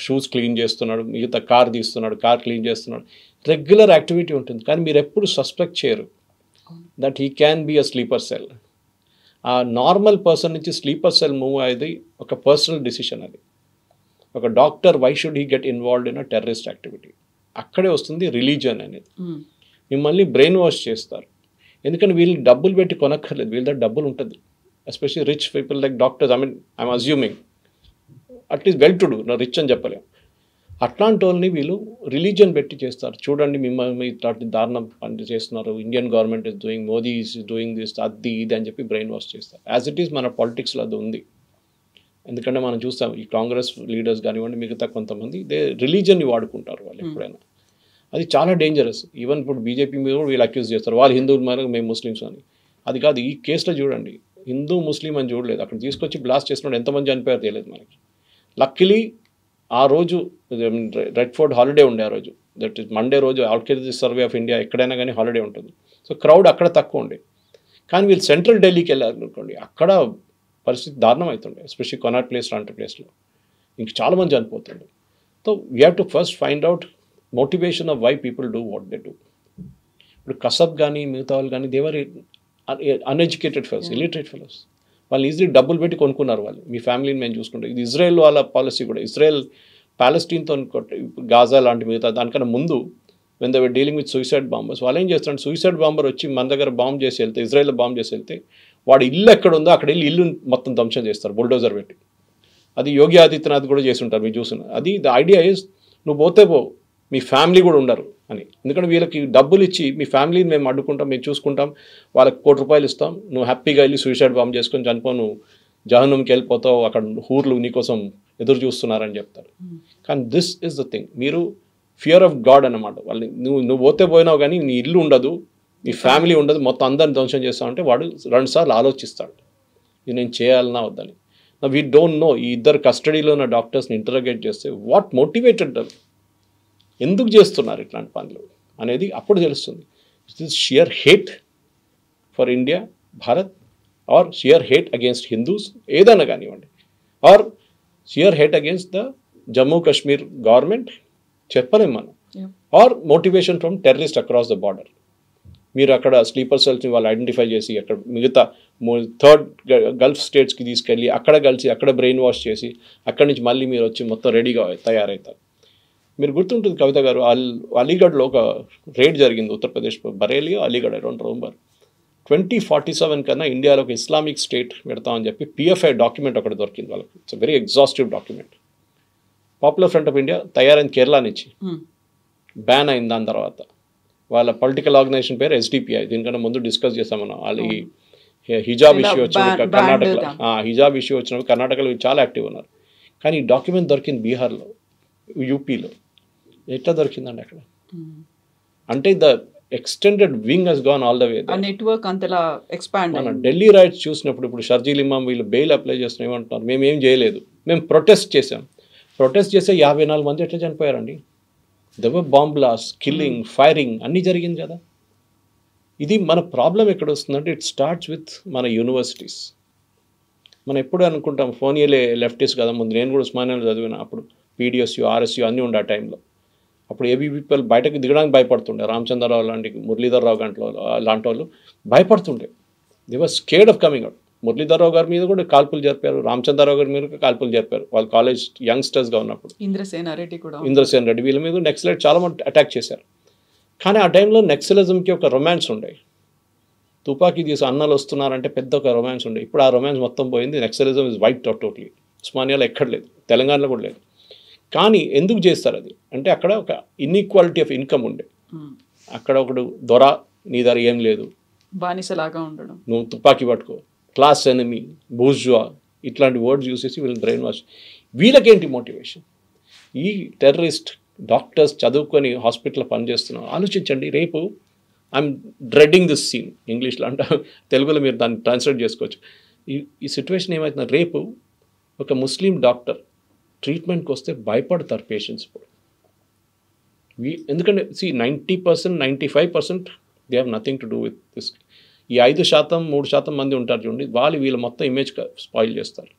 షూస్ క్లీన్ చేస్తున్నాడు, మిగతా కార్ తీస్తున్నాడు, కార్ క్లీన్ చేస్తున్నాడు. రెగ్యులర్ యాక్టివిటీ ఉంటుంది. కానీ మీరు ఎప్పుడు సస్పెక్ట్ చేయరు that he can be a sleeper cell. ఆ నార్మల్ పర్సన్ నుంచి స్లీపర్ సెల్ మూవ్ అయ్యేది ఒక పర్సనల్ డిసిషన్. అది ఒక doctor why should he get involved in a terrorist activity. అక్కడే వస్తుంది రిలీజియన్ అనేది. మిమ్మల్ని బ్రెయిన్ వాష్ చేస్తారు. ఎందుకంటే వీళ్ళు డబ్బులు పెట్టి కొనక్కర్లేదు, వీళ్ళ దగ్గర డబ్బులు ఉంటుంది. Especially rich people like doctors. I'm assuming at least well to do, నా రిచ్ అని చెప్పలేము. అట్లాంటి వాళ్ళని వీళ్ళు రిలీజియన్ పెట్టి చేస్తారు. చూడండి మిమ్మల్ని ఇట్లాంటి దారుణం పని చేస్తున్నారు, Indian government is doing, Modi is doing this, అది ఇది అని చెప్పి బ్రెయిన్ వాష్ చేస్తారు. యాజ్ ఇట్ ఈస్ మన పాలిటిక్స్లో అది ఉంది. ఎందుకంటే మనం చూస్తాం ఈ కాంగ్రెస్ లీడర్స్ కానివ్వండి, మిగతా కొంతమంది రిలీజియన్ని వాడుకుంటారు వాళ్ళు ఎప్పుడైనా. అది చాలా డేంజరస్. ఈవెన్ ఇప్పుడు బీజేపీ మీద కూడా వీళ్ళు అక్యూజ్ చేస్తారు, వాళ్ళు హిందువులు మరి మేము ముస్లిమ్స్ అని. అది కాదు. ఈ కేసులో చూడండి, హిందూ ముస్లిం అని చూడలేదు. అక్కడ తీసుకొచ్చి బ్లాస్ట్ చేసినప్పుడు ఎంతమంది చనిపోయారు తెలియదు మనకి. లక్కీలీ ఆ రోజు రెడ్ ఫోర్ట్ హాలిడే ఉండే. ఆ రోజు దట్ ఈస్ మండే రోజు ఆర్కియాలజికల్ సర్వే ఆఫ్ ఇండియా ఎక్కడైనా కానీ హాలిడే ఉంటుంది. సో క్రౌడ్ అక్కడ తక్కువ ఉండే. కానీ వీళ్ళు సెంట్రల్ ఢిల్లీకి వెళ్ళారు అనుకోండి, అక్కడ పరిస్థితి దారుణం అవుతుండే. ఎస్పెషల్లీ కొనాట్ ప్లేస్ లాంటి ప్లేస్లో ఇంక చాలామంది చనిపోతుండే. So we have to first find out motivation of why people do what they do. ఇప్పుడు కసబ్ కానీ మిగతా వాళ్ళు కానీ they were uneducated fellows, illiterate fellows. వాళ్ళు ఈజీలీ డబ్బులు పెట్టి కొనుక్కున్నారు. వాళ్ళు మీ ఫ్యామిలీని మేము చూసుకుంటాం. ఇది ఇజ్రాయెల్ వాళ్ళ పాలసీ కూడా. ఇజ్రాయెల్ ప్యాలెస్టీన్తో గాజా లాంటి మిగతా దానికన్నా ముందు when they were dealing with suicide bombers, వాళ్ళు ఏం చేస్తారంటే సూసైడ్ బాంబర్ వచ్చి మన దగ్గర బాంబ్ చేసి వెళ్తే, ఇజ్రాయెల్లో బాంబ్ చేసి వెళ్తే వాడు ఇల్లు ఎక్కడ ఉందో అక్కడ వెళ్ళి ఇల్లు మొత్తం ధ్వంసం చేస్తారు బుల్డోజర్ పెట్టి. అది యోగి ఆదిత్యనాథ్ కూడా చేసి ఉంటారు, మీరు చూస్తున్నారు. అది ద ఐడియా ఈజ్ నువ్వు పోతే పో, మీ ఫ్యామిలీ కూడా ఉండరు అని. ఎందుకంటే వీళ్ళకి డబ్బులు ఇచ్చి మీ ఫ్యామిలీని మేము అడ్డుకుంటాం, మేము చూసుకుంటాం, వాళ్ళకి ₹1 కోటి ఇస్తాం, నువ్వు హ్యాపీగా వెళ్ళి సూసైడ్ బాంబ్ చేసుకొని చనిపో, నువ్వు జహన్నంకి వెళ్ళిపోతావు, అక్కడ ఊర్లు నీకోసం ఎదురు చూస్తున్నారని చెప్తారు. కానీ దిస్ ఇస్ ద థింగ్. మీరు ఫియర్ ఆఫ్ గాడ్ అన్నమాట. వాళ్ళని నువ్వు పోతే పోయినావు కానీ నీ ఇల్లు ఉండదు, నీ ఫ్యామిలీ ఉండదు, మొత్తం అందరిని ధ్వంసం చేస్తామంటే వాడు 2 సార్లు ఆలోచిస్తాడు ఇది నేను చేయాలన్నా వద్దని. We don't know. ఈ ఇద్దరు కస్టడీలో ఉన్న డాక్టర్స్ని ఇంటరోగేట్ చేస్తే వాట్ మోటివేటెడ్ దెమ్, ఎందుకు చేస్తున్నారు ఇట్లాంటి పనులు అనేది అప్పుడు తెలుస్తుంది. It is sheer hate for India, Bharat, or sheer hate against Hindus, ఏదైనా కానివ్వండి, or sheer hate against the Jammu Kashmir government, చెప్పలేం మనం, or motivation from terrorist across the border. మీరు అక్కడ స్లీపర్ సెల్స్ని వాళ్ళు ఐడెంటిఫై చేసి అక్కడ మిగతా 3rd గల్ఫ్ స్టేట్స్కి తీసుకెళ్ళి అక్కడ కలిసి అక్కడ బ్రెయిన్ వాష్ చేసి అక్కడి నుంచి మళ్ళీ మీరు వచ్చి మొత్తం రెడీగా తయారవుతారు. మీరు గుర్తుంటుంది కవిత గారు, అలీగఢ్లో ఒక రేడ్ జరిగింది, Uttar Pradesh Bareilly Aligarh, I don't remember. 2047 కన్నా ఇండియాలో ఒక ఇస్లామిక్ స్టేట్ పెడతామని చెప్పి PFI డాక్యుమెంట్ ఒకటి దొరికింది వాళ్ళకి. It's very exhaustive document. Popular front of India తయారైంది కేరళ నుంచి, బ్యాన్ అయింది. దాని తర్వాత వాళ్ళ పొలిటికల్ ఆర్గనైజేషన్ పేరు ఎస్డిపిఐ. దీనికన్నా ముందు డిస్కస్ చేసాం మనం. వాళ్ళు ఈ హిజాబ్ ఇష్యూ వచ్చినప్పుడు కర్ణాటకలో, హిజాబ్ ఇష్యూ వచ్చినప్పుడు కర్ణాటకలో చాలా యాక్టివ్ ఉన్నారు. కానీ ఈ డాక్యుమెంట్ దొరికింది బీహార్లో, యూపీలో. ఎట్లా దొరికిందండి అక్కడ? అంటే the extended wing has gone all the way. Network అంతలా ఎక్స్పాండ్. మన ఢిల్లీ రైట్స్ చూసినప్పుడు ఇప్పుడు షర్జీల్ ఇమాం వీళ్ళు బెయిల్ అప్లై చేస్తున్న ఏమంటున్నారు, మేము ఏం చేయలేదు, మేము ప్రొటెస్ట్ చేసాం. ప్రొటెస్ట్ చేస్తే 54 మంది ఎట్లా చనిపోయారండి? They were bomb blast, killing, firing అన్నీ జరిగింది కదా. ఇది మన ప్రాబ్లం ఎక్కడ వస్తుందంటే ఇట్ స్టార్ట్స్ విత్ మన యూనివర్సిటీస్. మనం ఎప్పుడు అనుకుంటాం ఫోనియలే లెఫ్టిస్ట్ కదా. ముందు నేను కూడా ఉస్మానియాలో చదివిన, అప్పుడు పీడిఎస్యు, ఆర్ఎస్యు అన్నీ ఉండే ఆ టైంలో. అప్పుడు ఏబీ పీపుల్ బయటకు దిగడానికి భయపడుతుండే. రామచంద్రరావు లాంటి, మురళీధర్రావు గంటలో లాంటి వాళ్ళు భయపడుతుండే. They were scared of coming out. Muralidhar Rao గారి మీద కూడా కాల్పులు జరిపారు, రామచంద్రరావు గారి మీద కాల్పులు జరిపారు. వాళ్ళు కాలేజ్ యంగ్స్టర్స్గా ఉన్నప్పుడు. ఇంద్రసేన్ రెడ్డి వీళ్ళ మీద నెక్సలైట్ చాలా మంది అటాక్ చేశారు. కానీ ఆ టైంలో నెక్సలిజంకి ఒక రొమాన్స్ ఉండే. తుపాకీ తీసి అన్నలు వస్తున్నారంటే పెద్ద ఒక రొమాన్స్ ఉండే. ఇప్పుడు ఆ రొమాన్స్ మొత్తం పోయింది. Naxalism is wiped out totally. ఉస్మానియాలో ఎక్కడ లేదు, తెలంగాణలో కూడా లేదు. కానీ ఎందుకు చేస్తారు అది అంటే అక్కడ ఒక ఇన్ఈక్వాలిటీ ఆఫ్ ఇన్కమ్ ఉండే. అక్కడ ఒకడు దొర, నీ దగ్గర ఏం లేదు, బానిసలాగా ఉండడం, నువ్వు తుపాకీ పట్టుకో, క్లాస్ ఎనిమీ, బూర్జువా, ఇట్లాంటి వర్డ్స్ యూస్ చేసి వీళ్ళని బ్రెయిన్ వాష్. వీళ్ళకేంటి మోటివేషన్? ఈ టెర్రరిస్ట్ డాక్టర్స్ చదువుకొని హాస్పిటల్లో పనిచేస్తున్నారు. ఆలోచించండి, రేపు ఐఎమ్ డ్రెడ్డింగ్ దిస్ సీన్, ఇంగ్లీష్లో అంట, తెలుగులో మీరు దాన్ని ట్రాన్స్లేట్ చేసుకోవచ్చు. ఈ సిచ్యువేషన్ ఏమవుతుందో, రేపు ఒక ముస్లిం డాక్టర్ ట్రీట్మెంట్కి వస్తే భయపడతారు పేషెంట్స్. ఇప్పుడు ఎందుకంటే 90%, 95% they have nothing to do with this. ఈ 5%, 3% మంది ఉంటారు చూడండి, వాళ్ళు వీళ్ళ మొత్తం ఇమేజ్ స్పాయిల్ చేస్తారు.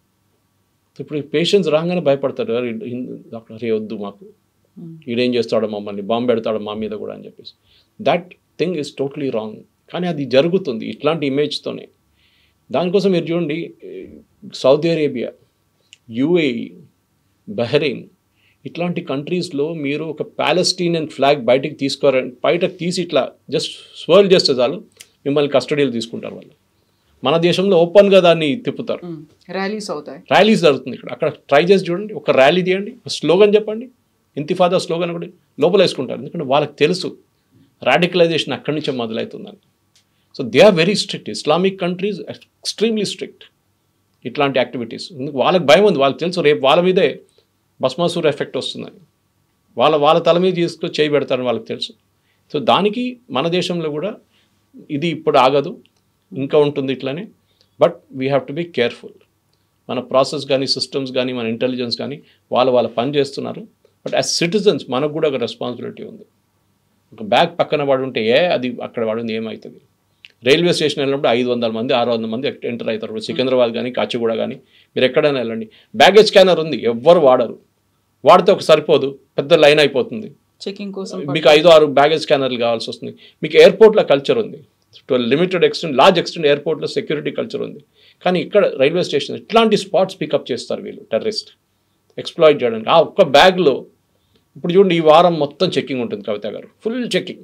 ఇప్పుడు పేషెంట్స్ రాగానే భయపడతారు, డాక్టర్ అరే వద్దు మాకు, ఈడేం చేస్తాడో మమ్మల్ని, బాంబు పెడతాడో మా మీద కూడా అని చెప్పేసి. That thing is totally wrong. కానీ అది జరుగుతుంది ఇట్లాంటి ఇమేజ్తోనే. దానికోసం మీరు చూడండి, సౌదీ అరేబియా, యుఏఈ, బహ్రెయిన్ ఇట్లాంటి కంట్రీస్లో మీరు ఒక ప్యాలెస్టీనియన్ ఫ్లాగ్ బయటకు బయటకు తీసి ఇట్లా జస్ట్ స్వర్ల్ చేస్తే చాలు మిమ్మల్ని కస్టడీలు తీసుకుంటారు వాళ్ళు. మన దేశంలో ఓపెన్గా దాన్ని తిప్పుతారు, ర్యాలీస్ అవుతాయి, ర్యాలీస్ జరుగుతుంది ఇక్కడ. అక్కడ ట్రై చేసి చూడండి, ఒక ర్యాలీ తీయండి, స్లోగన్ చెప్పండి, ఇంతిఫాదా స్లోగన్ కూడా లోపల వేసుకుంటారు. ఎందుకంటే వాళ్ళకి తెలుసు రాడికలైజేషన్ అక్కడి నుంచే మొదలవుతుందని. So they are very strict. Islamic countries extremely strict ఇట్లాంటి యాక్టివిటీస్. వాళ్ళకి భయం ఉంది, వాళ్ళకి తెలుసు రేపు వాళ్ళ మీదే భస్మాసుర ఎఫెక్ట్ వస్తుందని. వాళ్ళ తల మీద తీసుకొని చేయి పెడతారని వాళ్ళకి తెలుసు. సో దానికి మన దేశంలో కూడా ఇది ఇప్పుడు ఆగదు, ఇంకా ఉంటుంది ఇట్లానే. But we have to be careful. మన ప్రాసెస్ కానీ, సిస్టమ్స్ కానీ, మన ఇంటెలిజెన్స్ కానీ వాళ్ళ పని చేస్తున్నారు. బట్ యాజ్ సిటిజన్స్ మనకు కూడా ఒక రెస్పాన్సిబిలిటీ ఉంది. ఒక బ్యాగ్ పక్కన వాడు ఉంటే అది అక్కడ వాడుంది ఏమవుతుంది? రైల్వే స్టేషన్ వెళ్ళినప్పుడు 500 మంది 600 మంది ఎంటర్ అవుతారు. ఇప్పుడు సికింద్రాబాద్ కానీ, కాచిగూడ కానీ, మీరు ఎక్కడైనా వెళ్ళండి, బ్యాగేజ్ స్కానర్ ఉంది, ఎవ్వరు వాడరు. వాడితే ఒక సరిపోదు, పెద్ద లైన్ అయిపోతుంది. చెకింగ్ కోసం మీకు 5-6 బ్యాగేజ్ స్కానర్లు కావాల్సి వస్తుంది. మీకు ఎయిర్పోర్ట్లో కల్చర్ ఉంది, to limited extent, large extent ఎయిర్పోర్ట్లో సెక్యూరిటీ కల్చర్ ఉంది. కానీ ఇక్కడ రైల్వే స్టేషన్ ఇట్లాంటి స్పాట్స్ పికప్ చేస్తారు వీళ్ళు, టెర్రరిస్ట్ ఎక్స్ప్లాయిట్ చేయడానికి. ఆ ఒక్క బ్యాగ్లో ఇప్పుడు చూడండి, ఈ వారం మొత్తం చెక్కింగ్ ఉంటుంది కవిత గారు, ఫుల్ చెక్కింగ్.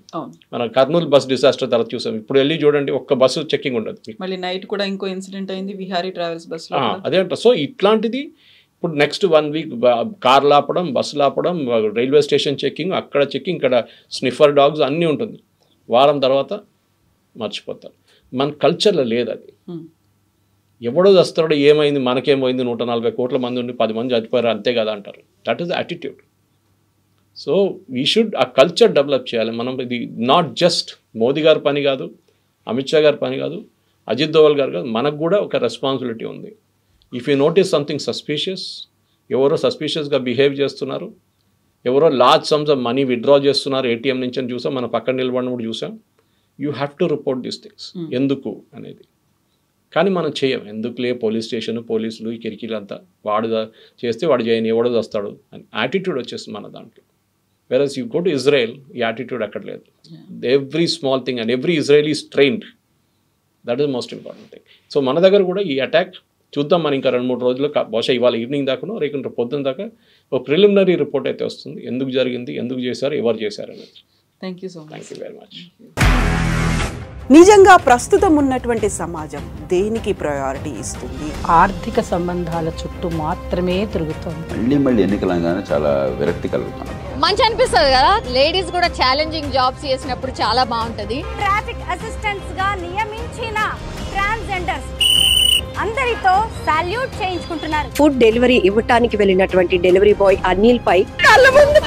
మన కర్నూలు బస్ డిజాస్టర్ తర్వాత చూసాం. ఇప్పుడు వెళ్ళి చూడండి, ఒక్క బస్సు చెక్కింగ్ ఉండదు. మళ్ళీ నైట్ కూడా ఇంకో ఇన్సిడెంట్ అయింది విహారీ ట్రావెల్స్ బస్. అదే అంట. సో ఇట్లాంటిది ఇప్పుడు నెక్స్ట్ 1 వీక్ కార్లు ఆపడం, బస్సులు ఆపడం, రైల్వే స్టేషన్ చెక్కింగ్, అక్కడ చెక్కింగ్, ఇక్కడ స్నిఫర్ డాగ్స్ అన్నీ ఉంటుంది. వారం తర్వాత మర్చిపోతారు. మన కల్చర్లో లేదు అది. ఎవడో వస్తాడో ఏమైంది, మనకేమైంది, 140 కోట్ల మంది ఉండి 10 మంది చచ్చిపోయారు అంతే కదా అంటారు. That is the attitude. So we should ఆ కల్చర్ డెవలప్ చేయాలి మనం. ఇది నాట్ జస్ట్ మోదీ గారి పని కాదు, అమిత్ షా గారి పని కాదు, అజిత్ దోవల్ గారు కాదు, మనకు కూడా ఒక రెస్పాన్సిబిలిటీ ఉంది. If you notice something suspicious, ఎవరో సస్పీషియస్గా బిహేవ్ చేస్తున్నారు, ఎవరో large sums of money withdraw చేస్తున్నారు ఏటీఎం నుంచి అని చూసాం, మన పక్కన నిలబడినప్పుడు చూసాం. You have to report these things. ఎందుకు అనేది కానీ మనం చేయం. ఎందుకులే పోలీస్ స్టేషన్, పోలీసులు, ఈ కిరికీలంతా, వాడు చేస్తే వాడు చేయని, ఎవడో వస్తాడు అని యాటిట్యూడ్ వచ్చేస్తుంది మన దాంట్లో. వెరస్ యూ గో టు ఇజ్రాయెల్, ఈ యాటిట్యూడ్ అక్కడ లేదు. Every small thing and every Israel is trained. That is most important thing. So మన దగ్గర కూడా ఈ అటాక్ చూద్దాం. మనం ఇంకా 2-3 రోజుల్లో, బహుశా ఇవాళ ఈవినింగ్ దాకానో రేపు పొద్దున్న దాకా ఒక ప్రిలిమినరీ రిపోర్ట్ అయితే వస్తుంది. ఎందుకు జరిగింది, ఎందుకు చేశారు, ఎవరు చేశారు అనేది. Thank you so much. Thank you very much. నిజంగా ప్రస్తుతం ఉన్నటువంటి సమాజం దేనికి ప్రయారిటీ ఇస్తుంది? ఆర్థిక సంబంధాల చుట్టూ మాత్రమే తిరుగుతోంది. మళ్ళీ ఎన్నికలంగానే చాలా విరక్తి కలుగుతున్నాం. మంచి అనిపిస్తుంది కదా, లేడీస్ కూడా ఛాలెంజింగ్ జాబ్స్ చేసినప్పుడు చాలా బాగుంటది. ట్రాఫిక్ అసిస్టెంట్స్ గా నియమించిన ట్రాన్స్జెండర్స్ అందరితో సాల్యూట్ చేయించుకుంటున్నారు. ఫుడ్ డెలివరీ ఇవ్వటానికి వెళ్ళినటువంటి డెలివరీ బాయ్ అనిల్ పై కళ్ళ ముందు